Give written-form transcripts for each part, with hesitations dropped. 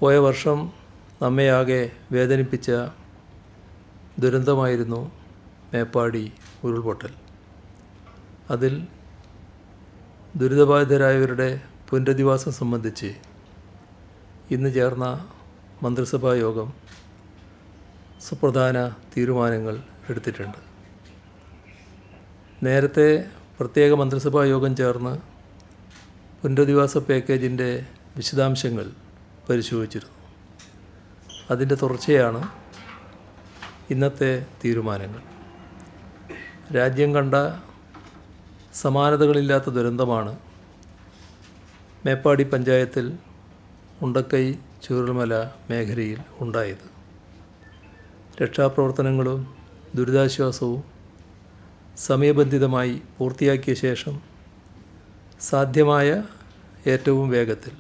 പോയ വർഷം നമ്മെയാകെ വേദനിപ്പിച്ച ദുരന്തമായിരുന്നു മേപ്പാടി ഉരുൾപൊട്ടൽ. അതിൽ ദുരിതബാധിതരായവരുടെ പുനരധിവാസം സംബന്ധിച്ച് ഇന്ന് ചേർന്ന മന്ത്രിസഭാ യോഗം സുപ്രധാന തീരുമാനങ്ങൾ എടുത്തിട്ടുണ്ട്. നേരത്തെ പ്രത്യേക മന്ത്രിസഭാ യോഗം ചേർന്ന് പുനരധിവാസ പാക്കേജിൻ്റെ വിശദാംശങ്ങൾ പരിശോധിച്ചിരുന്നു. അതിൻ്റെ തുടർച്ചയാണ് ഇന്നത്തെ തീരുമാനങ്ങൾ. രാജ്യം കണ്ട സമാനതകളില്ലാത്ത ദുരന്തമാണ് മേപ്പാടി പഞ്ചായത്തിൽ മുണ്ടക്കൈ ചൂരൽമല മേഖലയിൽ ഉണ്ടായത്. രക്ഷാപ്രവർത്തനങ്ങളും ദുരിതാശ്വാസവും സമയബന്ധിതമായി പൂർത്തിയാക്കിയ ശേഷം സാധ്യമായ ഏറ്റവും വേഗത്തിൽ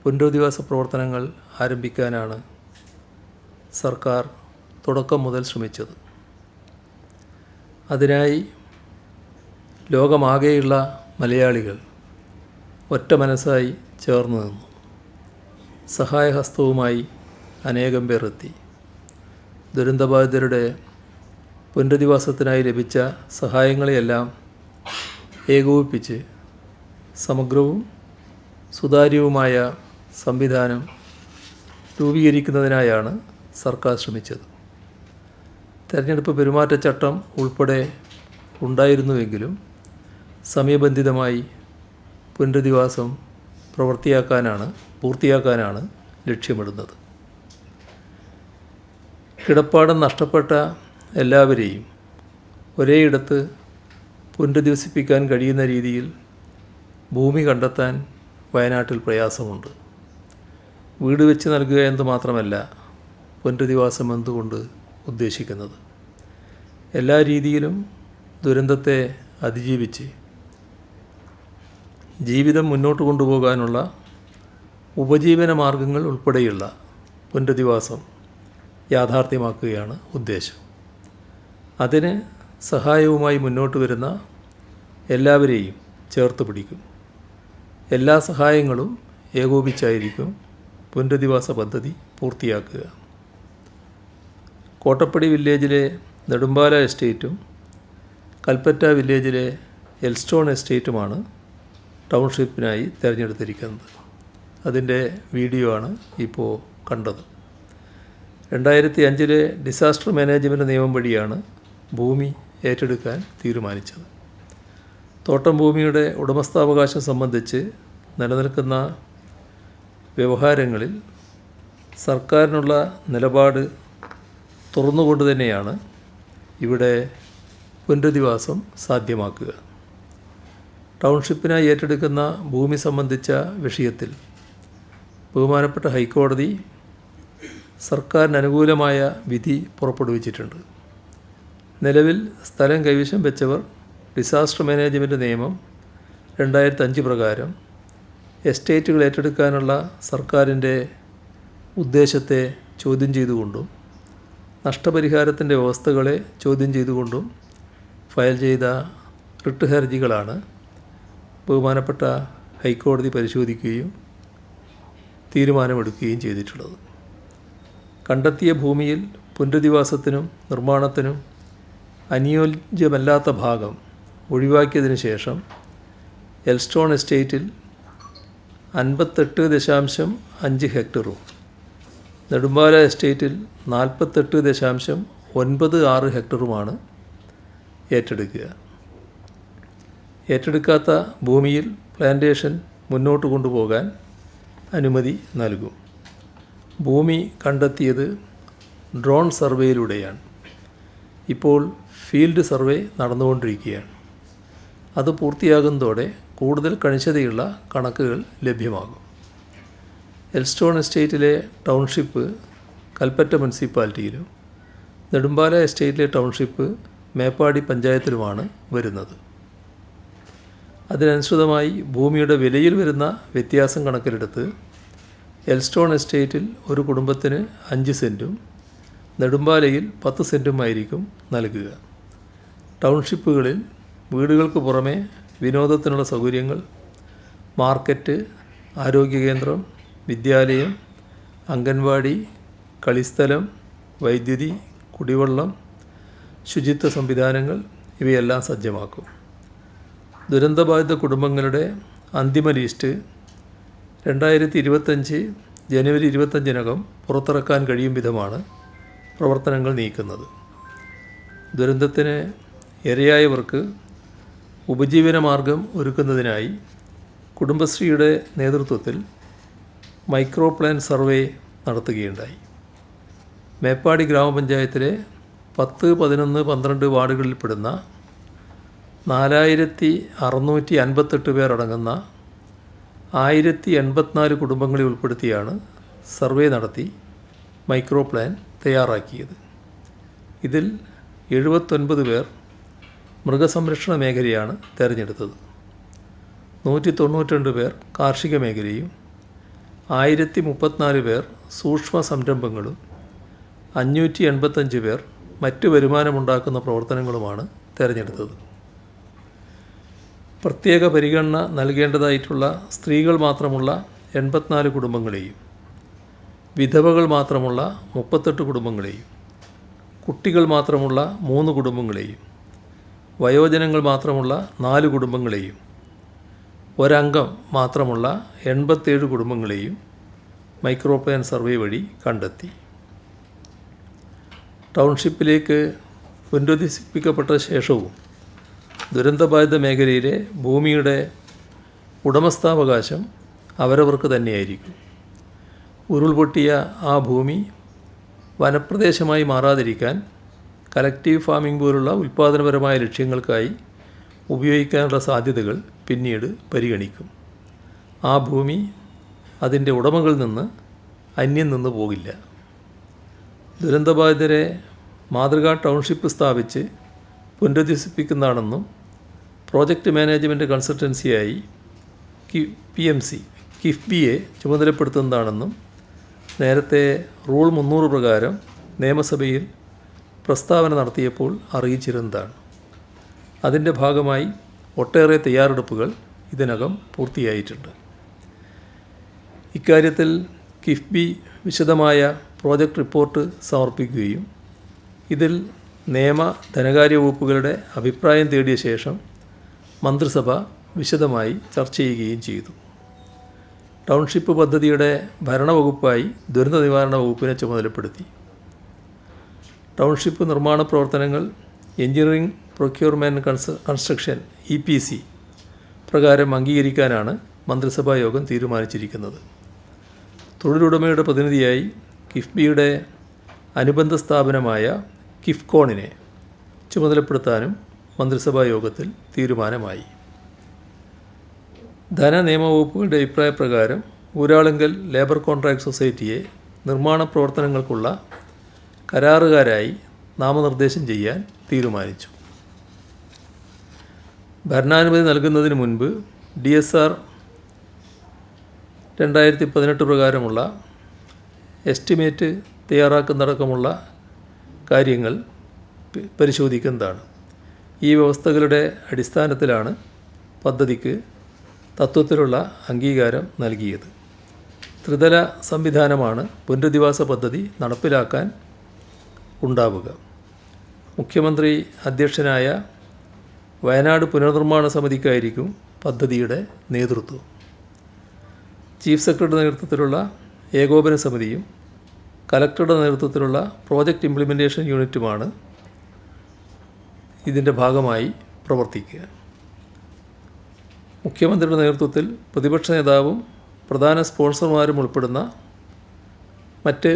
പുനരധിവാസ പ്രവർത്തനങ്ങൾ ആരംഭിക്കാനാണ് സർക്കാർ തുടക്കം മുതൽ ശ്രമിച്ചത്. അതിനായി ലോകമാകെയുള്ള മലയാളികൾ ഒറ്റ മനസ്സായി ചേർന്ന് നിന്നു. സഹായഹസ്തവുമായി അനേകം പേർ എത്തി. ദുരന്തബാധിതരുടെ പുനരധിവാസത്തിനായി ലഭിച്ച സഹായങ്ങളെയെല്ലാം ഏകോപിപ്പിച്ച് സമഗ്രവും സുതാര്യവുമായ സംവിധാനം രൂപീകരിക്കുന്നതിനായാണ് സർക്കാർ ശ്രമിച്ചത്. തെരഞ്ഞെടുപ്പ് പെരുമാറ്റച്ചട്ടം ഉൾപ്പെടെ ഉണ്ടായിരുന്നുവെങ്കിലും സമയബന്ധിതമായി പുനരധിവാസം പൂർത്തിയാക്കാനാണ് ലക്ഷ്യമിടുന്നത്. കിടപ്പാടം നഷ്ടപ്പെട്ട എല്ലാവരെയും ഒരേയിടത്ത് പുനരധിവസിപ്പിക്കാൻ കഴിയുന്ന രീതിയിൽ ഭൂമി കണ്ടെത്താൻ വയനാട്ടിൽ പ്രയാസമുണ്ട്. വീട് വെച്ച് നൽകുക എന്ന് മാത്രമല്ല പുനരധിവാസം എന്തുകൊണ്ട് ഉദ്ദേശിക്കുന്നത്. എല്ലാ രീതിയിലും ദുരന്തത്തെ അതിജീവിച്ച് ജീവിതം മുന്നോട്ട് കൊണ്ടുപോകാനുള്ള ഉപജീവന മാർഗങ്ങൾ ഉൾപ്പെടെയുള്ള പുനരധിവാസം യാഥാർത്ഥ്യമാക്കുകയാണ് ഉദ്ദേശം. അതിന് സഹായവുമായി മുന്നോട്ട് വരുന്ന എല്ലാവരെയും ചേർത്ത് പിടിക്കും. എല്ലാ സഹായങ്ങളും ഏകോപിച്ചായിരിക്കും പുനരധിവാസ പദ്ധതി പൂർത്തിയാക്കുക. കോട്ടപ്പടി വില്ലേജിലെ നെടുമ്പാല എസ്റ്റേറ്റും കൽപ്പറ്റ വില്ലേജിലെ എൽസ്റ്റോൺ എസ്റ്റേറ്റുമാണ് ടൗൺഷിപ്പിനായി തിരഞ്ഞെടുത്തിരിക്കുന്നത്. അതിൻ്റെ വീഡിയോ ആണ് ഇപ്പോൾ കണ്ടത്. 2005 ഡിസാസ്റ്റർ മാനേജ്മെൻറ്റ് നിയമം വഴിയാണ് ഭൂമി ഏറ്റെടുക്കാൻ തീരുമാനിച്ചത്. തോട്ടം ഭൂമിയുടെ ഉടമസ്ഥാവകാശം സംബന്ധിച്ച് നിലനിൽക്കുന്ന വ്യവഹാരങ്ങളിൽ സർക്കാരിനുള്ള നിലപാട് തുറന്നുകൊണ്ട് തന്നെയാണ് ഇവിടെ പുനരധിവാസം സാധ്യമാക്കുക. ടൗൺഷിപ്പിനായി ഏറ്റെടുക്കുന്ന ഭൂമി സംബന്ധിച്ച വിഷയത്തിൽ ബഹുമാനപ്പെട്ട ഹൈക്കോടതി സർക്കാരിന് അനുകൂലമായ വിധി പുറപ്പെടുവിച്ചിട്ടുണ്ട്. നിലവിൽ സ്ഥലം കൈവശം വെച്ചവർ ഡിസാസ്റ്റർ മാനേജ്മെൻറ്റ് നിയമം 2005 പ്രകാരം എസ്റ്റേറ്റുകൾ ഏറ്റെടുക്കാനുള്ള സർക്കാരിൻ്റെ ഉദ്ദേശത്തെ ചോദ്യം ചെയ്തുകൊണ്ടും നഷ്ടപരിഹാരത്തിൻ്റെ വ്യവസ്ഥകളെ ചോദ്യം ചെയ്തുകൊണ്ടും ഫയൽ ചെയ്ത റിട്ട് ഹർജികളാണ് ബഹുമാനപ്പെട്ട ഹൈക്കോടതി പരിശോധിക്കുകയും തീരുമാനമെടുക്കുകയും ചെയ്തിട്ടുള്ളത്. കണ്ടെത്തിയ ഭൂമിയിൽ പുനരധിവാസത്തിനും നിർമ്മാണത്തിനും അനുയോജ്യമല്ലാത്ത ഭാഗം ഒഴിവാക്കിയതിനു ശേഷം എൽസ്റ്റോൺ എസ്റ്റേറ്റിൽ 58.5 ഹെക്ടറും നെടുമ്പാല എസ്റ്റേറ്റിൽ 48.96 ഹെക്ടറുമാണ് ഏറ്റെടുക്കുക. ഏറ്റെടുക്കാത്ത ഭൂമിയിൽ പ്ലാന്റേഷൻ മുന്നോട്ട് കൊണ്ടുപോകാൻ അനുമതി നൽകും. ഭൂമി കണ്ടെത്തിയത് ഡ്രോൺ സർവേയിലൂടെയാണ്. ഇപ്പോൾ ഫീൽഡ് സർവേ നടന്നുകൊണ്ടിരിക്കുകയാണ്. അത് പൂർത്തിയാകുന്നതോടെ കൂടുതൽ കണിശതയുള്ള കണക്കുകൾ ലഭ്യമാകും. എൽസ്റ്റോൺ എസ്റ്റേറ്റിലെ ടൗൺഷിപ്പ് കൽപ്പറ്റ മുനിസിപ്പാലിറ്റിയിലും നെടുമ്പാല എസ്റ്റേറ്റിലെ ടൗൺഷിപ്പ് മേപ്പാടി പഞ്ചായത്തിലുമാണ് വരുന്നത്. അതിനനുസൃതമായി ഭൂമിയുടെ വിലയിൽ വരുന്ന വ്യത്യാസം കണക്കിലെടുത്ത് എൽസ്റ്റോൺ എസ്റ്റേറ്റിൽ ഒരു കുടുംബത്തിന് 5 സെൻറ്റും നെടുമ്പാലയിൽ 10 സെൻറ്റുമായിരിക്കും നൽകുക. ടൗൺഷിപ്പുകളിൽ വീടുകൾക്ക് പുറമെ വിനോദത്തിനുള്ള സൗകര്യങ്ങൾ, മാർക്കറ്റ്, ആരോഗ്യകേന്ദ്രം, വിദ്യാലയം, അംഗൻവാടി, കളിസ്ഥലം, വൈദ്യുതി, കുടിവെള്ളം, ശുചിത്വ സംവിധാനങ്ങൾ ഇവയെല്ലാം സജ്ജമാക്കും. ദുരന്തബാധിത കുടുംബങ്ങളുടെ അന്തിമ ലിസ്റ്റ് 2025 ജനുവരി 25 പുറത്തിറക്കാൻ കഴിയും വിധമാണ് പ്രവർത്തനങ്ങൾ നീക്കുന്നത്. ദുരന്തത്തിന് ഇരയായവർക്ക് ഉപജീവനമാർഗം ഒരുക്കുന്നതിനായി കുടുംബശ്രീയുടെ നേതൃത്വത്തിൽ മൈക്രോ പ്ലാൻ സർവേ നടത്തുകയുണ്ടായി. മേപ്പാടി ഗ്രാമപഞ്ചായത്തിലെ 10, 11, 12 വാർഡുകളിൽപ്പെടുന്ന 4658 പേർ അടങ്ങുന്ന 1084 കുടുംബങ്ങളെ ഉൾപ്പെടുത്തിയാണ് സർവേ നടത്തി മൈക്രോ പ്ലാൻ തയ്യാറാക്കിയത്. ഇതിൽ 79 പേർ മൃഗസംരക്ഷണ മേഖലയാണ് തിരഞ്ഞെടുത്തത്. 192 പേർ കാർഷിക മേഖലയും 1034 പേർ സൂക്ഷ്മ സംരംഭങ്ങളും 585 പേർ മറ്റ് വരുമാനമുണ്ടാക്കുന്ന പ്രവർത്തനങ്ങളുമാണ് തിരഞ്ഞെടുത്തത്. പ്രത്യേക പരിഗണന നൽകേണ്ടതായിട്ടുള്ള സ്ത്രീകൾ മാത്രമുള്ള 84 കുടുംബങ്ങളെയും വിധവകൾ മാത്രമുള്ള 38 കുടുംബങ്ങളെയും കുട്ടികൾ മാത്രമുള്ള 3 കുടുംബങ്ങളെയും വയോജനങ്ങൾ മാത്രമുള്ള 4 കുടുംബങ്ങളെയും ഒരംഗം മാത്രമുള്ള 87 കുടുംബങ്ങളെയും മൈക്രോ പ്ലാൻ സർവേ വഴി കണ്ടെത്തി. ടൗൺഷിപ്പിലേക്ക് പുനരധിവസിപ്പിക്കപ്പെട്ട ശേഷവും ദുരന്തബാധിത മേഖലയിലെ ഭൂമിയുടെ ഉടമസ്ഥാവകാശം അവരവർക്ക് തന്നെയായിരിക്കും. ഉരുൾപൊട്ടിയ ആ ഭൂമി വനപ്രദേശമായി മാറാതിരിക്കാൻ കലക്റ്റീവ് ഫാമിംഗ് പോലുള്ള ഉൽപ്പാദനപരമായ ലക്ഷ്യങ്ങൾക്കായി ഉപയോഗിക്കാനുള്ള സാധ്യതകൾ പിന്നീട് പരിഗണിക്കും. ആ ഭൂമി അതിൻ്റെ ഉടമകളിൽ നിന്ന് അന്യം നിന്ന് പോകില്ല. ദുരന്തബാധിതരെ മാതൃകാ ടൗൺഷിപ്പ് സ്ഥാപിച്ച് പുനരധിവസിപ്പിക്കുന്നതാണെന്നും പ്രോജക്റ്റ് മാനേജ്മെൻറ്റ് കൺസൾട്ടൻസിയായി PMC കിഫ്ബിയെ ചുമതലപ്പെടുത്തുന്നതാണെന്നും നേരത്തെ റൂൾ 300 പ്രകാരം നിയമസഭയിൽ പ്രസ്താവന നടത്തിയപ്പോൾ അറിയിച്ചിരുന്നതാണ്. അതിൻ്റെ ഭാഗമായി ഒട്ടേറെ തയ്യാറെടുപ്പുകൾ ഇതിനകം പൂർത്തിയായിട്ടുണ്ട്. ഇക്കാര്യത്തിൽ കിഫ്ബി വിശദമായ പ്രോജക്റ്റ് റിപ്പോർട്ട് സമർപ്പിക്കുകയും ഇതിൽ നിയമ ധനകാര്യ വകുപ്പുകളുടെ അഭിപ്രായം തേടിയ ശേഷം മന്ത്രിസഭ വിശദമായി ചർച്ച ചെയ്യുകയും ചെയ്തു. ടൗൺഷിപ്പ് പദ്ധതിയുടെ ഭരണവകുപ്പായി ദുരന്ത നിവാരണ വകുപ്പിനെ ചുമതലപ്പെടുത്തി. ടൗൺഷിപ്പ് നിർമ്മാണ പ്രവർത്തനങ്ങൾ എഞ്ചിനീയറിംഗ് പ്രൊക്യൂർമെൻറ്റ് കൺസ്ട്രക്ഷൻ EPC പ്രകാരം അംഗീകരിക്കാനാണ് മന്ത്രിസഭാ യോഗം തീരുമാനിച്ചിരിക്കുന്നത്. തൊഴിലുടമയുടെ പ്രതിനിധിയായി കിഫ്ബിയുടെ അനുബന്ധ സ്ഥാപനമായ കിഫ്കോണിനെ ചുമതലപ്പെടുത്താനും മന്ത്രിസഭാ യോഗത്തിൽ തീരുമാനമായി. ധനനിയമവകുപ്പുകളുടെ അഭിപ്രായപ്രകാരം ഊരാളുങ്കൽ ലേബർ കോൺട്രാക്ട് സൊസൈറ്റിയെ നിർമ്മാണ പ്രവർത്തനങ്ങൾക്കുള്ള കരാറുകാരായി നാമനിർദ്ദേശം ചെയ്യാൻ തീരുമാനിച്ചു. ഭരണാനുമതി നൽകുന്നതിന് മുൻപ് DSR 2018 പ്രകാരമുള്ള എസ്റ്റിമേറ്റ് തയ്യാറാക്കുന്നതടക്കമുള്ള കാര്യങ്ങൾ പരിശോധിക്കുന്നതാണ്. ഈ വ്യവസ്ഥകളുടെ അടിസ്ഥാനത്തിലാണ് പദ്ധതിക്ക് തത്വത്തിലുള്ള അംഗീകാരം നൽകിയത്. ത്രിതല സംവിധാനമാണ് പുനരധിവാസ പദ്ധതി നടപ്പിലാക്കാൻ ഉണ്ടാവുക. മുഖ്യമന്ത്രി അധ്യക്ഷനായ വയനാട് പുനർനിർമ്മാണ സമിതിക്കായിരിക്കും പദ്ധതിയുടെ നേതൃത്വം. ചീഫ് സെക്രട്ടറി നേതൃത്വത്തിലുള്ള ഏകോപന സമിതിയും കലക്ടറുടെ നേതൃത്വത്തിലുള്ള പ്രോജക്റ്റ് ഇംപ്ലിമെൻറ്റേഷൻ യൂണിറ്റുമാണ് ഇതിൻ്റെ ഭാഗമായി പ്രവർത്തിക്കുക. മുഖ്യമന്ത്രിയുടെ നേതൃത്വത്തിൽ പ്രതിപക്ഷ നേതാവും പ്രധാന സ്പോൺസർമാരും ഉൾപ്പെടുന്ന മറ്റ്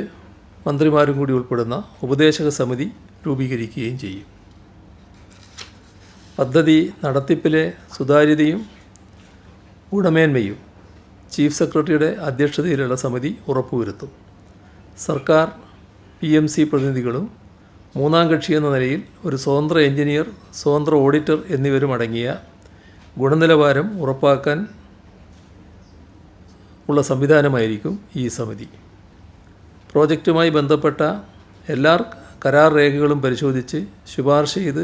മന്ത്രിമാരും കൂടി ഉൾപ്പെടുന്ന ഉപദേശക സമിതി രൂപീകരിക്കുകയും ചെയ്യും. പദ്ധതി നടത്തിപ്പിലെ സുതാര്യതയും ഗുണമേന്മയും ചീഫ് സെക്രട്ടറിയുടെ അധ്യക്ഷതയിലുള്ള സമിതി ഉറപ്പുവരുത്തും. സർക്കാർ PMC പ്രതിനിധികളും മൂന്നാം കക്ഷി എന്ന നിലയിൽ ഒരു സ്വതന്ത്ര എഞ്ചിനീയർ, സ്വതന്ത്ര ഓഡിറ്റർ എന്നിവരും അടങ്ങിയ ഗുണനിലവാരം ഉറപ്പാക്കാൻ ഉള്ള സംവിധാനമായിരിക്കും ഈ സമിതി. പ്രോജക്റ്റുമായി ബന്ധപ്പെട്ട എല്ലാ കരാർ രേഖകളും പരിശോധിച്ച് ശുപാർശ ചെയ്ത്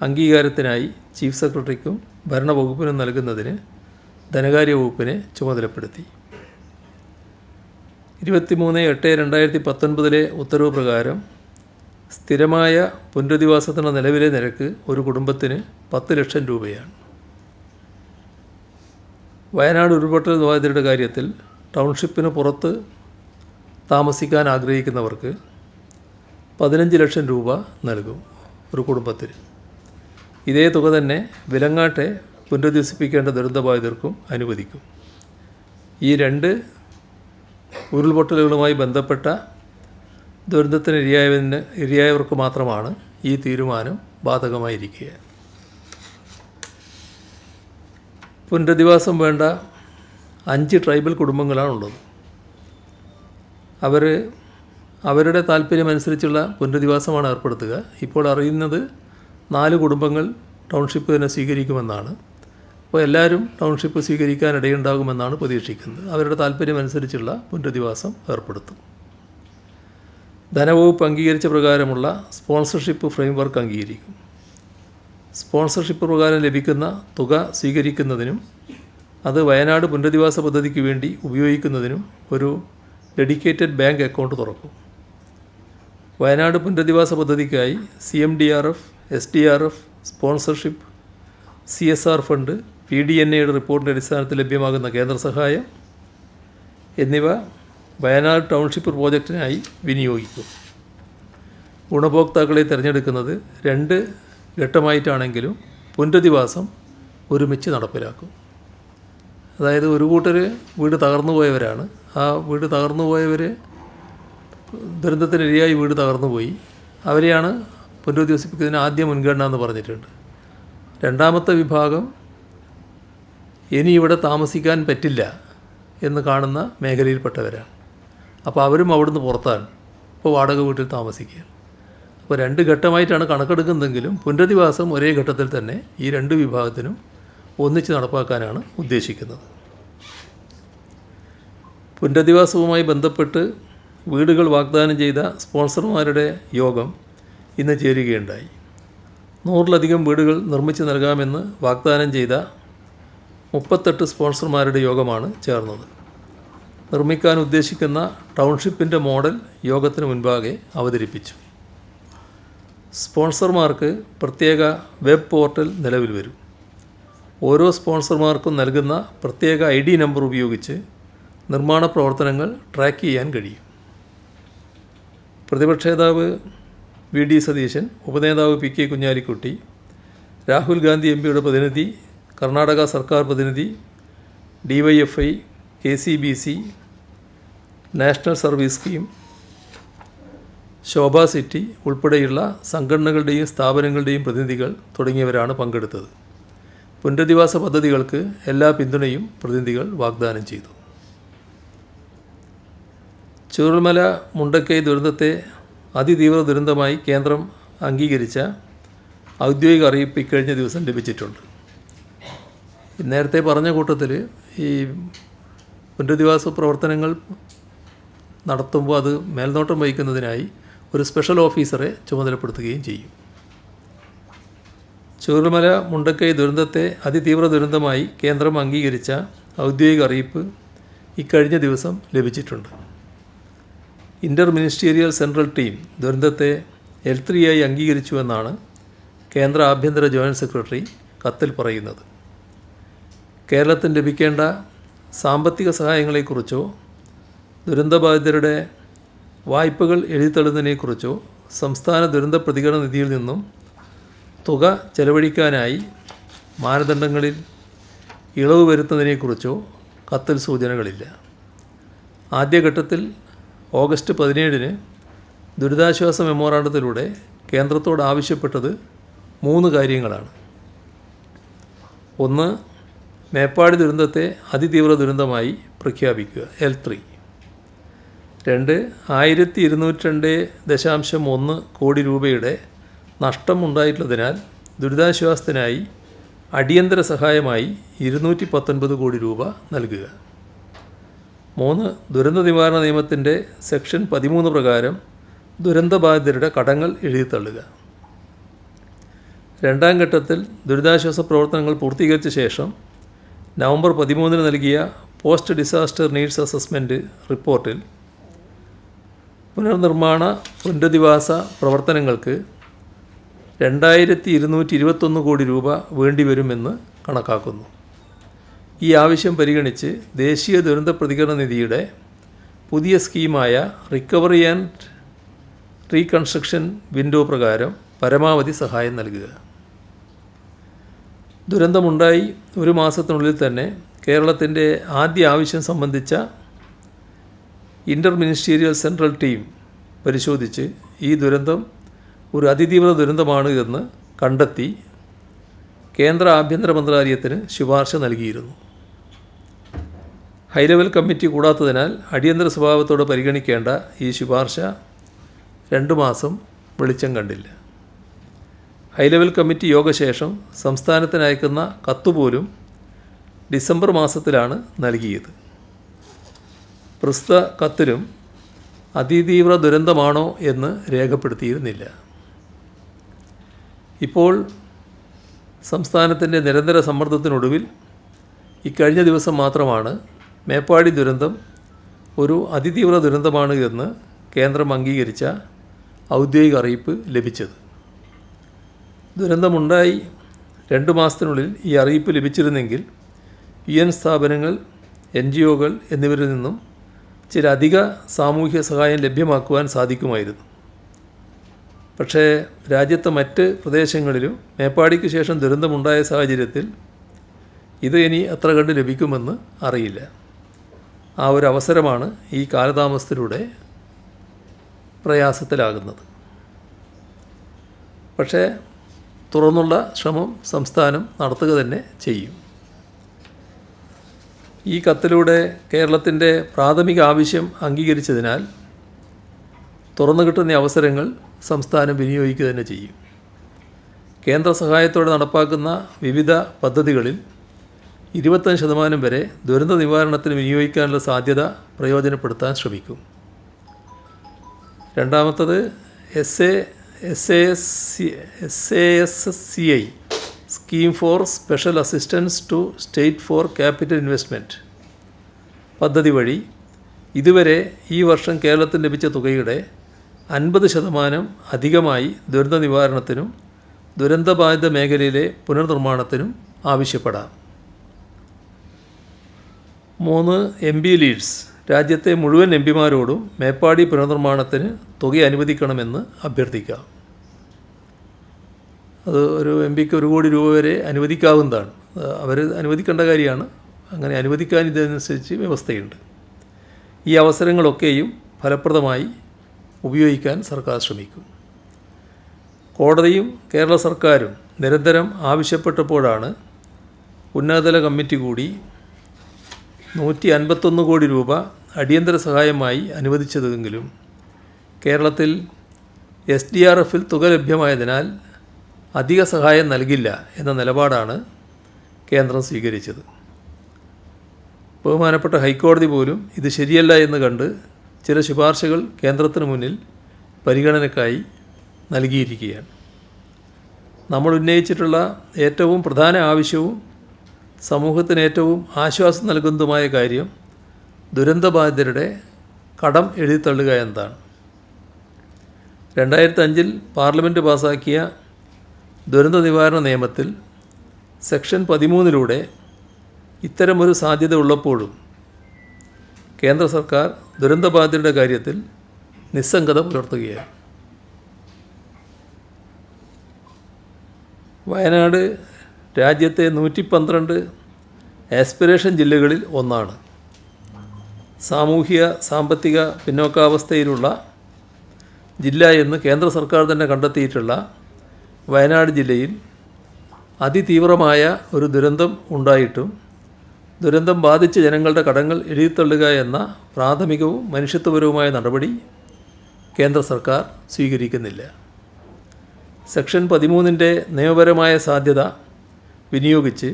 അംഗീകാരത്തിനായി ചീഫ് സെക്രട്ടറിക്കും ഭരണവകുപ്പിനും നൽകുന്നതിന് ധനകാര്യ വകുപ്പിനെ ചുമതലപ്പെടുത്തി. 23/8/2019 ഉത്തരവ് പ്രകാരം സ്ഥിരമായ പുനരധിവാസത്തിനുള്ള നിലവിലെ നിരക്ക് ഒരു കുടുംബത്തിന് 10 ലക്ഷം രൂപയാണ്. വയനാട് ഉരുൾപൊട്ടൽ ബാധിതരുടെ കാര്യത്തിൽ ടൗൺഷിപ്പിന് പുറത്ത് താമസിക്കാൻ ആഗ്രഹിക്കുന്നവർക്ക് 15 ലക്ഷം രൂപ നൽകും ഒരു കുടുംബത്തിന്. ഇതേ തുക തന്നെ വിലങ്ങാട്ടെ പുനരധിവസിപ്പിക്കേണ്ട ദുരന്തബാധിതർക്കും അനുവദിക്കും. ഈ 2 ഉരുൾപൊട്ടലുകളുമായി ബന്ധപ്പെട്ട ദുരന്തത്തിന് ഇരയായവർക്ക് മാത്രമാണ് ഈ തീരുമാനം ബാധകമായിരിക്കുക. പുനരധിവാസം വേണ്ട 5 ട്രൈബൽ കുടുംബങ്ങളാണുള്ളത്. അവരുടെ താല്പര്യമനുസരിച്ചുള്ള പുനരധിവാസമാണ് ഏർപ്പെടുത്തുക. ഇപ്പോൾ അറിയുന്നത് 4 കുടുംബങ്ങൾ ടൗൺഷിപ്പ് തന്നെ സ്വീകരിക്കുമെന്നാണ്. അപ്പോൾ എല്ലാവരും ടൗൺഷിപ്പ് സ്വീകരിക്കാൻ ഇടയുണ്ടാകുമെന്നാണ് പ്രതീക്ഷിക്കുന്നത്. അവരുടെ താല്പര്യമനുസരിച്ചുള്ള പുനരധിവാസം ഏർപ്പെടുത്തും. ധനവകുപ്പ് അംഗീകരിച്ച പ്രകാരമുള്ള സ്പോൺസർഷിപ്പ് ഫ്രെയിംവർക്ക് അംഗീകരിക്കും. സ്പോൺസർഷിപ്പ് പ്രകാരം ലഭിക്കുന്ന തുക സ്വീകരിക്കുന്നതിനും അത് വയനാട് പുനരധിവാസ പദ്ധതിക്ക് വേണ്ടി ഉപയോഗിക്കുന്നതിനും ഒരു ഡെഡിക്കേറ്റഡ് ബാങ്ക് അക്കൗണ്ട് തുറക്കും. വയനാട് പുനരധിവാസ പദ്ധതിക്കായി CMDRF, SDRF, sponsorship, CSR fund, PDNAയുടെ റിപ്പോർട്ടിൻ്റെ അടിസ്ഥാനത്തിൽ ലഭ്യമാകുന്ന കേന്ദ്ര സഹായം എന്നിവ വയനാട് ടൗൺഷിപ്പ് പ്രോജക്റ്റിനായി വിനിയോഗിക്കും. ഗുണഭോക്താക്കളെ തിരഞ്ഞെടുക്കുന്നത് 2 ഘട്ടമായിട്ടാണെങ്കിലും പുനരധിവാസം ഒരുമിച്ച് നടപ്പിലാക്കും. അതായത് ഒരു കൂട്ടർ വീട് തകർന്നു പോയവരാണ്. ആ വീട് തകർന്നു പോയവർ ദുരന്തത്തിനിരയായി വീട് തകർന്നുപോയി. അവരെയാണ് പുനരധിവസിപ്പിക്കുന്നതിന് ആദ്യം മുൻഗണന എന്ന് പറഞ്ഞിട്ടുണ്ട്. രണ്ടാമത്തെ വിഭാഗം ഇനി ഇവിടെ താമസിക്കാൻ പറ്റില്ല എന്ന് കാണുന്ന മേഖലയിൽപ്പെട്ടവരാണ്. അപ്പോൾ അവരും അവിടുന്ന് പുറത്താണ്, ഇപ്പോൾ വാടക വീട്ടിൽ താമസിക്കുക. അപ്പോൾ 2 ഘട്ടമായിട്ടാണ് കണക്കെടുക്കുന്നതെങ്കിലും പുനരധിവാസം ഒരേ ഘട്ടത്തിൽ തന്നെ ഈ 2 വിഭാഗത്തിനും ഒന്നിച്ച് നടപ്പാക്കാനാണ് ഉദ്ദേശിക്കുന്നത്. പുനരധിവാസവുമായി ബന്ധപ്പെട്ട് വീടുകൾ വാഗ്ദാനം ചെയ്ത സ്പോൺസർമാരുടെ യോഗം ഇന്ന് ചേരുകയുണ്ടായി. 100-ലധികം വീടുകൾ നിർമ്മിച്ച് നൽകാമെന്ന് വാഗ്ദാനം ചെയ്ത 38 സ്പോൺസർമാരുടെ യോഗമാണ് ചേർന്നത്. നിർമ്മിക്കാൻ ഉദ്ദേശിക്കുന്ന ടൗൺഷിപ്പിൻ്റെ മോഡൽ യോഗത്തിന് മുൻപാകെ അവതരിപ്പിച്ചു. സ്പോൺസർമാർക്ക് പ്രത്യേക വെബ് പോർട്ടൽ നിലവിൽ വരും. ഓരോ സ്പോൺസർമാർക്കും നൽകുന്ന പ്രത്യേക ID നമ്പർ ഉപയോഗിച്ച് നിർമ്മാണ പ്രവർത്തനങ്ങൾ ട്രാക്ക് ചെയ്യാൻ കഴിയും. പ്രതിപക്ഷ നേതാവ് VD സതീശൻ, ഉപനേതാവ് PK കുഞ്ഞാലിക്കുട്ടി, രാഹുൽ ഗാന്ധി MPയുടെ പ്രതിനിധി, കർണാടക സർക്കാർ പ്രതിനിധി, DYFI, KCBC, National Service Scheme, Sobha City ഉൾപ്പെടെയുള്ള സംഘടനകളുടെയും സ്ഥാപനങ്ങളുടെയും പ്രതിനിധികൾ തുടങ്ങിയവരാണ് പങ്കെടുത്തത്. പുനരധിവാസ പദ്ധതികൾക്ക് എല്ലാ പിന്തുണയും പ്രതിനിധികൾ വാഗ്ദാനം ചെയ്തു. ചൂരൽമല മുണ്ടക്കൈ ദുരന്തത്തെ അതിതീവ്ര ദുരന്തമായി കേന്ദ്രം അംഗീകരിച്ച ഔദ്യോഗിക അറിയിപ്പ് ഇക്കഴിഞ്ഞ ദിവസം ലഭിച്ചിട്ടുണ്ട്. നേരത്തെ പറഞ്ഞ കൂട്ടത്തിൽ ഈ പുനരധിവാസ പ്രവർത്തനങ്ങൾ നടത്തുമ്പോൾ അത് മേൽനോട്ടം വഹിക്കുന്നതിനായി ഒരു സ്പെഷ്യൽ ഓഫീസറെ ചുമതലപ്പെടുത്തുകയും ചെയ്യും. ചൂരൽമല മുണ്ടക്കൈ ദുരന്തത്തെ അതിതീവ്ര ദുരന്തമായി കേന്ദ്രം അംഗീകരിച്ച ഔദ്യോഗിക അറിയിപ്പ് ഇക്കഴിഞ്ഞ ദിവസം ലഭിച്ചിട്ടുണ്ട്. ഇൻ്റർ മിനിസ്റ്റീരിയൽ സെൻട്രൽ ടീം ദുരന്തത്തെ L3 ആയി അംഗീകരിച്ചുവെന്നാണ് കേന്ദ്ര ആഭ്യന്തര ജോയിൻറ്റ് സെക്രട്ടറി കത്തിൽ പറയുന്നത്. കേരളത്തിന് ലഭിക്കേണ്ട സാമ്പത്തിക സഹായങ്ങളെക്കുറിച്ചോ ദുരന്തബാധിതരുടെ വായ്പകൾ എഴുതിത്തള്ളുന്നതിനെക്കുറിച്ചോ സംസ്ഥാന ദുരന്ത പ്രതികരണ നിധിയിൽ നിന്നും തുക ചെലവഴിക്കാനായി മാനദണ്ഡങ്ങളിൽ ഇളവ് വരുത്തുന്നതിനെക്കുറിച്ചോ കത്തിൽ സൂചനകളില്ല. ആദ്യഘട്ടത്തിൽ ഓഗസ്റ്റ് 17-ന് ദുരിതാശ്വാസ മെമ്മോറാണ്ടത്തിലൂടെ കേന്ദ്രത്തോട് ആവശ്യപ്പെട്ടത് 3 കാര്യങ്ങളാണ്. 1. മേപ്പാടി ദുരന്തത്തെ അതിതീവ്ര ദുരന്തമായി പ്രഖ്യാപിക്കുക, L3. 2. 1202.1 കോടി രൂപയുടെ നഷ്ടമുണ്ടായിട്ടുള്ളതിനാൽ ദുരിതാശ്വാസത്തിനായി അടിയന്തര സഹായമായി 219 കോടി രൂപ നൽകുക. 3. ദുരന്ത നിവാരണ നിയമത്തിൻ്റെ സെക്ഷൻ 13 പ്രകാരം ദുരന്തബാധിതരുടെ കടങ്ങൾ എഴുതിത്തള്ളുക. രണ്ടാം ഘട്ടത്തിൽ ദുരിതാശ്വാസ പ്രവർത്തനങ്ങൾ പൂർത്തീകരിച്ച ശേഷം നവംബർ 13-ന് നൽകിയ പോസ്റ്റ് ഡിസാസ്റ്റർ നീഡ്സ് അസസ്മെൻറ്റ് റിപ്പോർട്ടിൽ പുനർനിർമ്മാണ പുനരധിവാസ പ്രവർത്തനങ്ങൾക്ക് 2221 കോടി രൂപ വേണ്ടിവരുമെന്ന് കണക്കാക്കുന്നു. ഈ ആവശ്യം പരിഗണിച്ച് ദേശീയ ദുരന്ത പ്രതികരണ നിധിയുടെ പുതിയ സ്കീമായ റിക്കവറി ആൻഡ് റീകൺസ്ട്രക്ഷൻ വിൻഡോ പ്രകാരം പരമാവധി സഹായം നൽകുക. ദുരന്തമുണ്ടായി ഒരു മാസത്തിനുള്ളിൽ തന്നെ കേരളത്തിൻ്റെ ആദ്യ ആവശ്യം സംബന്ധിച്ച ഇൻ്റർ മിനിസ്റ്റീരിയൽ സെൻട്രൽ ടീം പരിശോധിച്ച് ഈ ദുരന്തം ഒരു അതിതീവ്ര ദുരന്തമാണ് എന്ന് കണ്ടെത്തി കേന്ദ്ര ആഭ്യന്തര മന്ത്രാലയത്തിന് ശുപാർശ നൽകിയിരുന്നു. ഹൈലെവൽ കമ്മിറ്റി കൂടാത്തതിനാൽ അടിയന്തര സ്വഭാവത്തോടെ പരിഗണിക്കേണ്ട ഈ ശുപാർശ 2 മാസം വെളിച്ചം കണ്ടില്ല. ഹൈലെവൽ കമ്മിറ്റി യോഗശേഷം സംസ്ഥാനത്തിന് അയക്കുന്ന കത്തുപോലും ഡിസംബർ മാസത്തിലാണ് നൽകിയത്. പ്രസ്തുത കത്തിലും അതിതീവ്ര ദുരന്തമാണോ എന്ന് രേഖപ്പെടുത്തിയിരുന്നില്ല. ഇപ്പോൾ സംസ്ഥാനത്തിൻ്റെ നിരന്തര സമ്മർദ്ദത്തിനൊടുവിൽ ഇക്കഴിഞ്ഞ ദിവസം മാത്രമാണ് മേപ്പാടി ദുരന്തം ഒരു അതിതീവ്ര ദുരന്തമാണ് എന്ന് കേന്ദ്രം അംഗീകരിച്ച ഔദ്യോഗിക അറിയിപ്പ് ലഭിച്ചത്. ദുരന്തമുണ്ടായി 2 മാസത്തിനുള്ളിൽ ഈ അറിയിപ്പ് ലഭിച്ചിരുന്നെങ്കിൽ UN സ്ഥാപനങ്ങൾ, NGOകൾ എന്നിവരിൽ നിന്നും ചില അധിക സാമൂഹ്യ സഹായം ലഭ്യമാക്കുവാൻ സാധിക്കുമായിരുന്നു. പക്ഷേ രാജ്യത്തെ മറ്റ് പ്രദേശങ്ങളിലും മേപ്പാടിക്ക് ശേഷം ദുരന്തമുണ്ടായ സാഹചര്യത്തിൽ ഇത് ഇനി എത്ര കണ്ട് ലഭിക്കുമെന്ന് അറിയില്ല. ആ ഒരു അവസരമാണ് ഈ കാലതാമസത്തിലൂടെ പ്രയാസത്തിലാകുന്നത്. പക്ഷേ തുറന്നുള്ള ശ്രമം സംസ്ഥാനം നടത്തുക തന്നെ ചെയ്യും. ഈ കത്തിലൂടെ കേരളത്തിൻ്റെ പ്രാഥമിക ആവശ്യം അംഗീകരിച്ചതിനാൽ തുറന്നു കിട്ടുന്ന അവസരങ്ങൾ സംസ്ഥാനം വിനിയോഗിക്കുക തന്നെ ചെയ്യും. കേന്ദ്ര സഹായത്തോടെ നടപ്പാക്കുന്ന വിവിധ പദ്ധതികളിൽ 25% വരെ ദുരന്ത നിവാരണത്തിന് വിനിയോഗിക്കാനുള്ള സാധ്യത പ്രയോജനപ്പെടുത്താൻ ശ്രമിക്കും. രണ്ടാമത്തത് SASCI scheme for special assistance to state for capital investment പദ്ധതി വഴി ഇതുവരെ ഈ വർഷം കേരളത്തിന് ലഭിച്ച തുകയുടെ 50% അധികമായി ദുരന്ത നിവാരണത്തിനും ദുരന്തബാധിത മേഖലയിലെ പുനർനിർമ്മാണത്തിനും ആവശ്യപ്പെടാം. 3 MP ലീഡ്സ് രാജ്യത്തെ മുഴുവൻ MPമാരോടും മേപ്പാടി പുനർനിർമ്മാണത്തിന് തുക അനുവദിക്കണമെന്ന് അഭ്യർത്ഥിക്കാം. അത് ഒരു MPക്ക് 1 കോടി രൂപ വരെ അനുവദിക്കാവുന്നതാണ്. അവർ അനുവദിക്കേണ്ട കാര്യമാണ്. അങ്ങനെ അനുവദിക്കാൻ ഇതനുസരിച്ച് വ്യവസ്ഥയുണ്ട്. ഈ അവസരങ്ങളൊക്കെയും ഫലപ്രദമായി ഉപയോഗിക്കാൻ സർക്കാർ ശ്രമിക്കും. കോടതിയും കേരള സർക്കാരും നിരന്തരം ആവശ്യപ്പെട്ടപ്പോഴാണ് ഉന്നതതല കമ്മിറ്റി കൂടി 151 കോടി രൂപ അടിയന്തര സഹായമായി അനുവദിച്ചതെങ്കിലും കേരളത്തിൽ SDRFൽ തുക ലഭ്യമായതിനാൽ അധിക സഹായം നൽകില്ല എന്ന നിലപാടാണ് കേന്ദ്രം സ്വീകരിച്ചത്. ബഹുമാനപ്പെട്ട ഹൈക്കോടതി പോലും ഇത് ശരിയല്ല എന്ന് കണ്ട് ചില ശുപാർശകൾ കേന്ദ്രത്തിന് മുന്നിൽ പരിഗണനയ്ക്കായി നൽകിയിരിക്കുകയാണ്. നമ്മൾ ഉന്നയിച്ചിട്ടുള്ള ഏറ്റവും പ്രധാന ആവശ്യവും സമൂഹത്തിന് ഏറ്റവും ആശ്വാസം നൽകുന്നതുമായ കാര്യം ദുരന്തബാധിതരുടെ കടം എഴുതിത്തള്ളുക എന്നതാണ്. 2005 പാർലമെൻറ്റ് പാസാക്കിയ ദുരന്ത നിവാരണ നിയമത്തിൽ സെക്ഷൻ 13 ഇത്തരമൊരു സാധ്യത ഉള്ളപ്പോഴും കേന്ദ്ര സർക്കാർ ദുരന്തബാധിതരുടെ കാര്യത്തിൽ നിസ്സംഗത പുലർത്തുകയാണ്. വയനാട് രാജ്യത്തെ 112 ആസ്പിരേഷൻ ജില്ലകളിൽ ഒന്നാണ്. സാമൂഹിക സാമ്പത്തിക പിന്നോക്കാവസ്ഥയിലുള്ള ജില്ല എന്ന് കേന്ദ്ര സർക്കാർ തന്നെ കണ്ടെത്തിയിട്ടുള്ള വയനാട് ജില്ലയിൽ അതിതീവ്രമായ ഒരു ദുരന്തം ഉണ്ടായിട്ടും ദുരന്തം ബാധിച്ച ജനങ്ങളുടെ കടങ്ങൾ എഴുതിത്തള്ളുക എന്ന പ്രാഥമികവും മനുഷ്യത്വപരവുമായ നടപടി കേന്ദ്ര സർക്കാർ സ്വീകരിക്കുന്നില്ല. സെക്ഷൻ 13 നിയമപരമായ സാധ്യത വിനിയോഗിച്ച്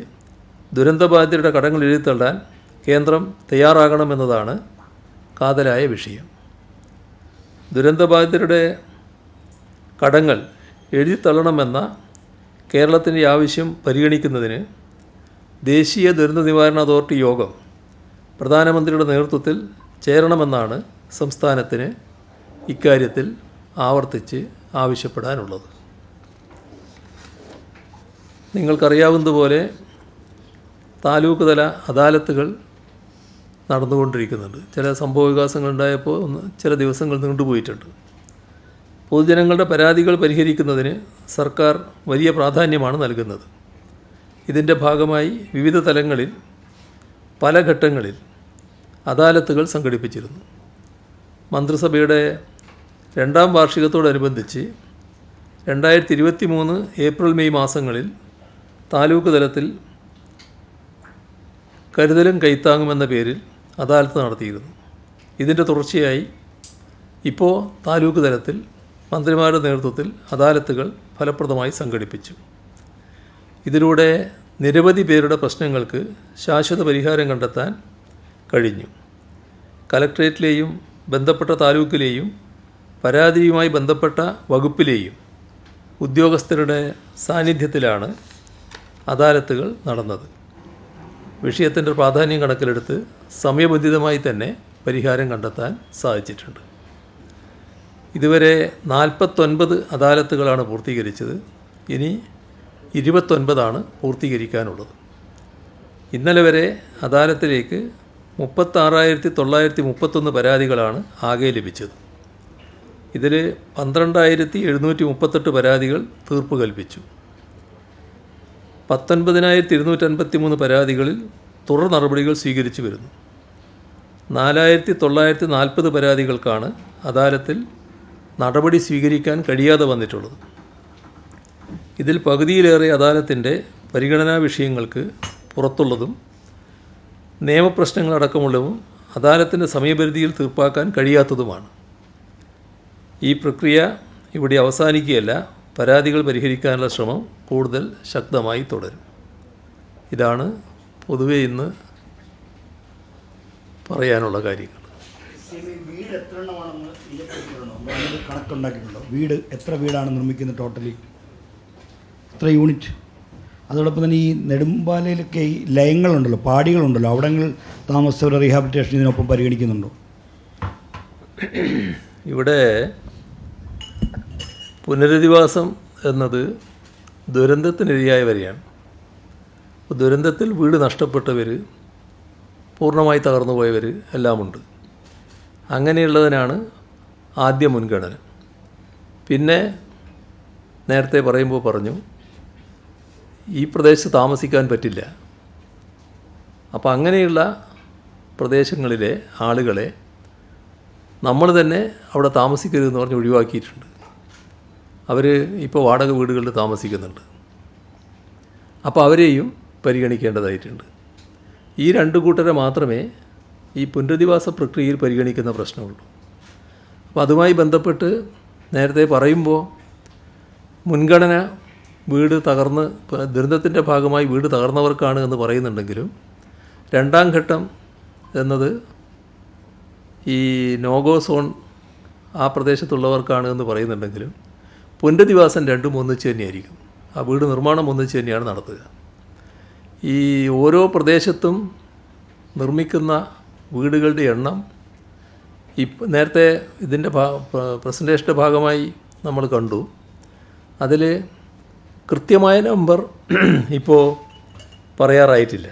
ദുരന്തബാധിതരുടെ കടങ്ങൾ എഴുതിത്തള്ളാൻ കേന്ദ്രം തയ്യാറാകണമെന്നതാണ് കാതലായ വിഷയം. ദുരന്തബാധിതരുടെ കടങ്ങൾ എഴുതിത്തള്ളണമെന്ന കേരളത്തിൻ്റെ ആവശ്യം പരിഗണിക്കുന്നതിന് ദേശീയ ദുരന്ത നിവാരണ അതോറിറ്റി യോഗം പ്രധാനമന്ത്രിയുടെ നേതൃത്വത്തിൽ ചേരണമെന്നാണ് സംസ്ഥാനത്തിന് ഇക്കാര്യത്തിൽ ആവർത്തിച്ച് ആവശ്യപ്പെടാനുള്ളത്. നിങ്ങൾക്കറിയാവുന്നതുപോലെ താലൂക്ക് തല അദാലത്തുകൾ നടന്നുകൊണ്ടിരിക്കുന്നുണ്ട്. ചില സംഭവവികാസങ്ങളുണ്ടായപ്പോൾ ചില ദിവസങ്ങൾ നീണ്ടുപോയിട്ടുണ്ട്. പൊതുജനങ്ങളുടെ പരാതികൾ പരിഹരിക്കുന്നതിന് സർക്കാർ വലിയ പ്രാധാന്യമാണ് നൽകുന്നത്. ഇതിൻ്റെ ഭാഗമായി വിവിധ തലങ്ങളിൽ പല ഘട്ടങ്ങളിൽ അദാലത്തുകൾ സംഘടിപ്പിച്ചിരുന്നു. മന്ത്രിസഭയുടെ 2ാം വാർഷികത്തോടനുബന്ധിച്ച് 2023 ഏപ്രിൽ മെയ് മാസങ്ങളിൽ താലൂക്ക് തലത്തിൽ കരുതലും കൈത്താങ്ങുമെന്ന പേരിൽ അദാലത്ത് നടത്തിയിരുന്നു. ഇതിൻ്റെ തുടർച്ചയായി ഇപ്പോൾ താലൂക്ക് തലത്തിൽ മന്ത്രിമാരുടെ നേതൃത്വത്തിൽ അദാലത്തുകൾ ഫലപ്രദമായി സംഘടിപ്പിച്ചു. ഇതിലൂടെ നിരവധി പേരുടെ പ്രശ്നങ്ങൾക്ക് ശാശ്വത പരിഹാരം കണ്ടെത്താൻ കഴിഞ്ഞു. കലക്ട്രേറ്റിലെയും ബന്ധപ്പെട്ട താലൂക്കിലെയും പരാതിയുമായി ബന്ധപ്പെട്ട വകുപ്പിലെയും ഉദ്യോഗസ്ഥരുടെ സാന്നിധ്യത്തിലാണ് അദാലത്തുകൾ നടന്നത്. വിഷയത്തിൻ്റെ പ്രാധാന്യം കണക്കിലെടുത്ത് സമയബന്ധിതമായി തന്നെ പരിഹാരം കണ്ടെത്താൻ സാധിച്ചിട്ടുണ്ട്. ഇതുവരെ 49 അദാലത്തുകളാണ് പൂർത്തീകരിച്ചത്. ഇനി 29 പൂർത്തീകരിക്കാനുള്ളത്. ഇന്നലെ വരെ അദാലത്തിലേക്ക് 36,931 പരാതികളാണ് ആകെ ലഭിച്ചത്. ഇതിൽ 12,738 പരാതികൾ തീർപ്പ് കൽപ്പിച്ചു. 19,253 പരാതികളിൽ തുടർ നടപടികൾ സ്വീകരിച്ചു വരുന്നു. 4,940 പരാതികൾക്കാണ് അദാലത്തിൽ നടപടി സ്വീകരിക്കാൻ കഴിയാതെ വന്നിട്ടുള്ളത്. ഇതിൽ പകുതിയിലേറെ അദാലത്തിൻ്റെ പരിഗണനാ വിഷയങ്ങൾക്ക് പുറത്തുള്ളതും നിയമപ്രശ്നങ്ങളടക്കമുള്ളതും അദാലത്തിൻ്റെ സമയപരിധിയിൽ തീർപ്പാക്കാൻ കഴിയാത്തതുമാണ്. ഈ പ്രക്രിയ ഇവിടെ അവസാനിക്കുകയല്ല, പരാതികൾ പരിഹരിക്കാനുള്ള ശ്രമം കൂടുതൽ ശക്തമായി തുടരും. ഇതാണ് പൊതുവെ ഇന്ന് പറയാനുള്ള കാര്യങ്ങൾ. വീട് എത്ര എണ്ണമാണെന്ന് കണക്കുണ്ടാക്കിയിട്ടുണ്ടോ? വീട് എത്ര വീടാണ് നിർമ്മിക്കുന്നത്? ടോട്ടലി എത്ര യൂണിറ്റ്? അതോടൊപ്പം തന്നെ ഈ നെടുമ്പാലയിലൊക്കെ ഈ ലയങ്ങളുണ്ടല്ലോ, പാടികളുണ്ടല്ലോ, അവിടങ്ങളിൽ താമസിച്ചവരുടെ റീഹാബിലിറ്റേഷൻ ഇതിനൊപ്പം പരിഗണിക്കുന്നുണ്ടോ? ഇവിടെ പുനരധിവാസം എന്നത് ദുരന്തത്തിനിരയായവരെയാണ്. ദുരന്തത്തിൽ വീട് നഷ്ടപ്പെട്ടവർ, പൂർണ്ണമായി തകർന്നു പോയവർ എല്ലാമുണ്ട്. അങ്ങനെയുള്ളതിനാണ് ആദ്യ മുൻഗണന. പിന്നെ നേരത്തെ പറയുമ്പോൾ പറഞ്ഞു, ഈ പ്രദേശത്ത് താമസിക്കാൻ പറ്റില്ല. അപ്പോൾ അങ്ങനെയുള്ള പ്രദേശങ്ങളിലെ ആളുകളെ നമ്മൾ തന്നെ അവിടെ താമസിക്കരുതെന്ന് പറഞ്ഞ് ഒഴിവാക്കിയിട്ടുണ്ട്. അവർ ഇപ്പോൾ വാടക വീടുകളിൽ താമസിക്കുന്നുണ്ട്. അപ്പോൾ അവരെയും പരിഗണിക്കേണ്ടതായിട്ടുണ്ട്. ഈ 2 കൂട്ടരെ മാത്രമേ ഈ പുനരധിവാസ പ്രക്രിയയിൽ പരിഗണിക്കുന്ന പ്രശ്നമുള്ളൂ. അപ്പോൾ അതുമായി ബന്ധപ്പെട്ട് നേരത്തെ പറയുമ്പോൾ മുൻഗണന വീട് തകർന്ന് ദുരന്തത്തിൻ്റെ ഭാഗമായി വീട് തകർന്നവർക്കാണ് എന്ന് പറയുന്നുണ്ടെങ്കിലും 2ാം ഘട്ടം എന്നത് ഈ നോഗോ സോൺ ആ പ്രദേശത്തുള്ളവർക്കാണ് എന്ന് പറയുന്നുണ്ടെങ്കിലും പുനരധിവാസം രണ്ടും ഒന്നിച്ച് തന്നെയായിരിക്കും. ആ വീട് നിർമ്മാണം ഒന്നിച്ച് തന്നെയാണ് നടത്തുക. ഈ ഓരോ പ്രദേശത്തും നിർമ്മിക്കുന്ന വീടുകളുടെ എണ്ണം നേരത്തെ ഇതിൻ്റെ പ്രസൻറ്റേഷൻ്റെ ഭാഗമായി നമ്മൾ കണ്ടു. അതിൽ കൃത്യമായ നമ്പർ ഇപ്പോൾ പറയാറായിട്ടില്ല.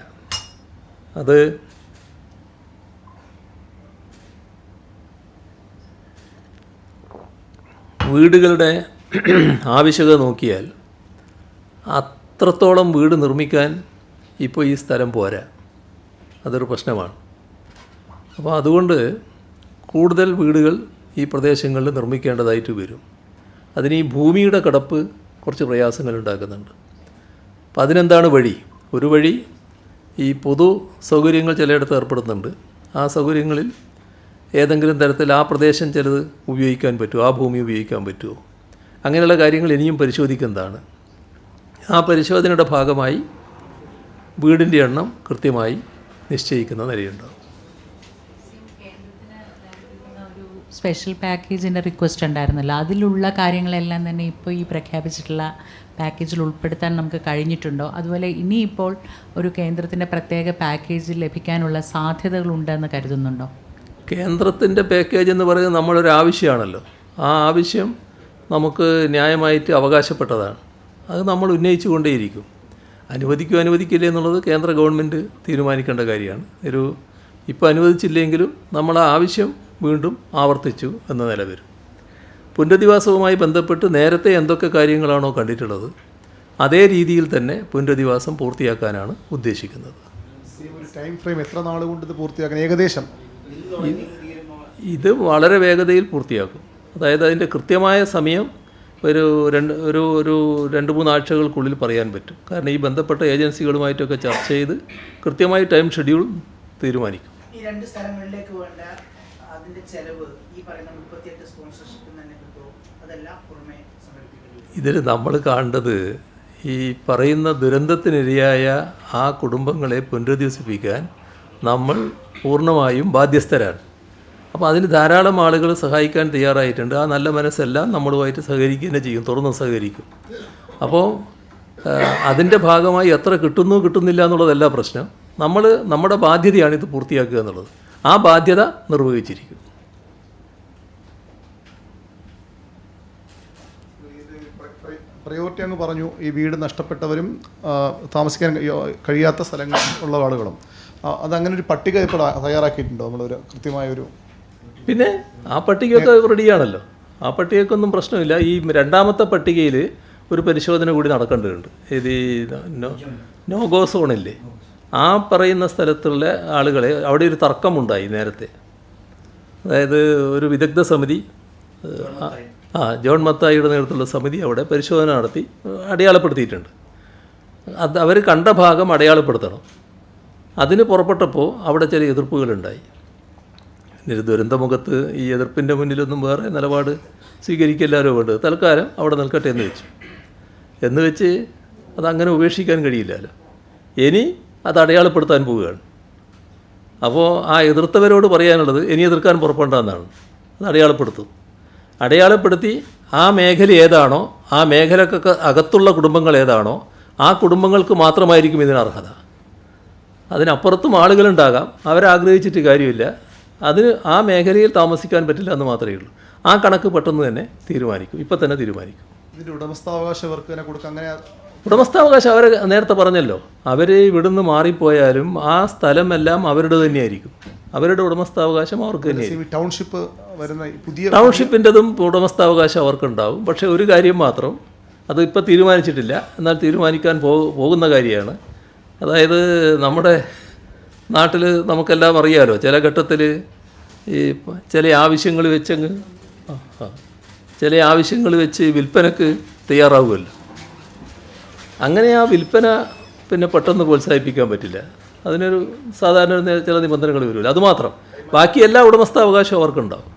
അത് വീടുകളുടെ ആവശ്യകത നോക്കിയാൽ അത്രത്തോളം വീട് നിർമ്മിക്കാൻ ഇപ്പോൾ ഈ സ്ഥലം പോരാ. അതൊരു പ്രശ്നമാണ്. അപ്പോൾ അതുകൊണ്ട് കൂടുതൽ വീടുകൾ ഈ പ്രദേശങ്ങളിൽ നിർമ്മിക്കേണ്ടതായിട്ട് വരും. അതിന് ഈ ഭൂമിയുടെ കിടപ്പ് കുറച്ച് പ്രയാസങ്ങൾ ഉണ്ടാക്കുന്നുണ്ട്. അപ്പം അതിനെന്താണ് വഴി? ഒരു വഴി ഈ പൊതു സൗകര്യങ്ങൾ ചിലയിടത്ത് ഏർപ്പെടുന്നുണ്ട്. ആ സൗകര്യങ്ങളിൽ ഏതെങ്കിലും തരത്തിൽ ആ പ്രദേശം ചിലത് ഉപയോഗിക്കാൻ പറ്റുമോ, ആ ഭൂമി ഉപയോഗിക്കാൻ പറ്റുമോ, അങ്ങനെയുള്ള കാര്യങ്ങൾ ഇനിയും പരിശോധിക്കുന്നതാണ്. ആ പരിശോധനയുടെ ഭാഗമായി വീടിൻ്റെ എണ്ണം കൃത്യമായി നിശ്ചയിക്കുന്ന നിലയുണ്ടാവും. സ്പെഷ്യൽ പാക്കേജിൻ്റെ റിക്വസ്റ്റ് ഉണ്ടായിരുന്നല്ലോ, അതിലുള്ള കാര്യങ്ങളെല്ലാം തന്നെ ഇപ്പോൾ ഈ പ്രഖ്യാപിച്ചിട്ടുള്ള പാക്കേജിൽ ഉൾപ്പെടുത്താൻ നമുക്ക് കഴിഞ്ഞിട്ടുണ്ടോ? അതുപോലെ ഇനിയിപ്പോൾ ഒരു കേന്ദ്രത്തിൻ്റെ പ്രത്യേക പാക്കേജ് ലഭിക്കാനുള്ള സാധ്യതകളുണ്ടെന്ന് കരുതുന്നുണ്ടോ? കേന്ദ്രത്തിൻ്റെ പാക്കേജ് എന്ന് പറയുന്നത് നമ്മളൊരു ആവശ്യമാണല്ലോ. ആ ആവശ്യം നമുക്ക് ന്യായമായിട്ട് അവകാശപ്പെട്ടതാണ്. അത് നമ്മൾ ഉന്നയിച്ചു കൊണ്ടേയിരിക്കും. അനുവദിക്കില്ല എന്നുള്ളത് കേന്ദ്ര ഗവൺമെൻറ് തീരുമാനിക്കേണ്ട കാര്യമാണ്. ഇപ്പോൾ അനുവദിച്ചില്ലെങ്കിലും നമ്മൾ ആ ആവശ്യം വീണ്ടും ആവർത്തിച്ചു എന്ന നില വരും. പുനരധിവാസവുമായി ബന്ധപ്പെട്ട് നേരത്തെ എന്തൊക്കെ കാര്യങ്ങളാണോ കണ്ടിട്ടുള്ളത് അതേ രീതിയിൽ തന്നെ പുനരധിവാസം പൂർത്തിയാക്കാനാണ് ഉദ്ദേശിക്കുന്നത്. ഒരു ടൈം ഫ്രെയിം എത്ര നാൾ കൊണ്ട് ഇത് പൂർത്തിയാക്കാൻ ഏകദേശം? ഇത് വളരെ വേഗതയിൽ പൂർത്തിയാക്കും. അതായത് അതിൻ്റെ കൃത്യമായ സമയം ഒരു 2-3 ആഴ്ചകൾക്കുള്ളിൽ പറയാൻ പറ്റും. കാരണം ഈ ബന്ധപ്പെട്ട ഏജൻസികളുമായിട്ടൊക്കെ ചർച്ച ചെയ്ത് കൃത്യമായി ടൈം ഷെഡ്യൂൾ തീരുമാനിക്കും. ഈ 2 സ്ഥലങ്ങളിലേക്ക് വേണ്ട അതിൻ്റെ ചെലവ് ഈ പറയുന്ന 38 സ്പോൺസർഷിപ്പിൽ തന്നെ കിട്ടുമോ? അതെല്ലാം പുറമെ സംഘടിപ്പിക്കുന്നത്? ഇതിൽ നമ്മൾ കാണേണ്ടത് ഈ പറയുന്ന ദുരന്തത്തിനിരയായ ആ കുടുംബങ്ങളെ പുനരധിവസിപ്പിക്കാൻ നമ്മൾ പൂർണ്ണമായും ബാധ്യസ്ഥരാണ്. അപ്പോൾ അതിന് ധാരാളം ആളുകൾ സഹായിക്കാൻ തയ്യാറായിട്ടുണ്ട്. ആ നല്ല മനസ്സെല്ലാം നമ്മളുമായിട്ട് സഹകരിക്കുക തന്നെ ചെയ്യും, തുറന്ന് സഹകരിക്കും. അപ്പോൾ അതിൻ്റെ ഭാഗമായി എത്ര കിട്ടുന്നില്ല എന്നുള്ളതല്ല പ്രശ്നം. നമ്മുടെ ബാധ്യതയാണ് ഇത് പൂർത്തിയാക്കുക എന്നുള്ളത്. ആ ബാധ്യത നിർവഹിച്ചിരിക്കും. പ്രയോറിറ്റി അങ്ങ് പറഞ്ഞു. ഈ വീട് നഷ്ടപ്പെട്ടവരും താമസിക്കാൻ കഴിയാത്ത സ്ഥലങ്ങൾ ഉള്ള ആളുകളും അതങ്ങനെ ഒരു പട്ടിക ഇപ്പോൾ തയ്യാറാക്കിയിട്ടുണ്ടോ? നമ്മളൊരു കൃത്യമായൊരു പിന്നെ ആ പട്ടികയൊക്കെ റെഡിയാണല്ലോ. ആ പട്ടികയ്ക്കൊന്നും പ്രശ്നമില്ല. ഈ രണ്ടാമത്തെ പട്ടികയിൽ ഒരു പരിശോധന കൂടി നടക്കേണ്ടതുണ്ട്. ഇത് നോ ഗോ സോണില്ലേ, ആ പറയുന്ന സ്ഥലത്തുള്ള ആളുകളെ അവിടെ ഒരു തർക്കമുണ്ടായി നേരത്തെ. അതായത് ഒരു വിദഗ്ധ സമിതി, ജോൺ മത്തായിയുടെ നേതൃത്വത്തിലുള്ള സമിതി അവിടെ പരിശോധന നടത്തി അടയാളപ്പെടുത്തിയിട്ടുണ്ട്. അത് അവർ കണ്ട ഭാഗം അടയാളപ്പെടുത്തണം. അതിന് പുറപ്പെട്ടപ്പോൾ അവിടെ ചില എതിർപ്പുകളുണ്ടായി. ദുരന്തമുഖത്ത് ഈ എതിർപ്പിൻ്റെ മുന്നിലൊന്നും വേറെ നിലപാട് സ്വീകരിക്കില്ലാലോ വേണ്ടത്. തൽക്കാലം അവിടെ നിൽക്കട്ടെ എന്ന് വെച്ച് അതങ്ങനെ ഉപേക്ഷിക്കാൻ കഴിയില്ലല്ലോ. ഇനി അത് അടയാളപ്പെടുത്താൻ പോവുകയാണ്. അപ്പോൾ ആ എതിർത്തവരോട് പറയാനുള്ളത് ഇനി എതിർക്കാൻ പുറപ്പെടേണ്ടെന്നാണ്. അത് അടയാളപ്പെടുത്തി ആ മേഖല ഏതാണോ, ആ മേഖലക്കൊക്കെ അകത്തുള്ള കുടുംബങ്ങൾ ഏതാണോ, ആ കുടുംബങ്ങൾക്ക് മാത്രമായിരിക്കും ഇതിന് അർഹത. അതിനപ്പുറത്തും ആളുകളുണ്ടാകാം, അവരാഗ്രഹിച്ചിട്ട് കാര്യമില്ല. അതിന് ആ മേഖലയിൽ താമസിക്കാൻ പറ്റില്ല എന്ന് മാത്രമേ ഉള്ളൂ. ആ കണക്ക് പെട്ടെന്ന് തന്നെ തീരുമാനിക്കും, ഇപ്പം തന്നെ തീരുമാനിക്കും. ഇതിൻ്റെ ഉടമസ്ഥാവകാശം അവർക്ക് തന്നെ കൊടുക്കുക. അങ്ങനെ ഉടമസ്ഥാവകാശം അവർ നേരത്തെ പറഞ്ഞല്ലോ, അവർ ഇവിടുന്ന് മാറിപ്പോയാലും ആ സ്ഥലമെല്ലാം അവരുടെ തന്നെയായിരിക്കും. അവരുടെ ഉടമസ്ഥാവകാശം അവർക്ക് തന്നെയായിരിക്കും. ടൗൺഷിപ്പ് വരുന്ന പുതിയ ടൗൺഷിപ്പിൻ്റെതും ഉടമസ്ഥാവകാശം അവർക്കുണ്ടാവും. പക്ഷേ ഒരു കാര്യം മാത്രം, അത് ഇപ്പോൾ തീരുമാനിച്ചിട്ടില്ല, എന്നാൽ തീരുമാനിക്കാൻ പോകുന്ന കാര്യമാണ്. അതായത് നമ്മുടെ നാട്ടിൽ നമുക്കെല്ലാം അറിയാമല്ലോ, ചില ഘട്ടത്തിൽ ഈ ചില ആവശ്യങ്ങൾ വെച്ച് വിൽപ്പനക്ക് തയ്യാറാവുമല്ലോ. അങ്ങനെ ആ വിൽപ്പന പിന്നെ പെട്ടെന്ന് പ്രോത്സാഹിപ്പിക്കാൻ പറ്റില്ല. അതിനൊരു സാധാരണ ചില നിബന്ധനകൾ വരുമല്ലോ, അതുമാത്രം. ബാക്കി എല്ലാ ഉടമസ്ഥാവകാശവും അവർക്കുണ്ടാവും.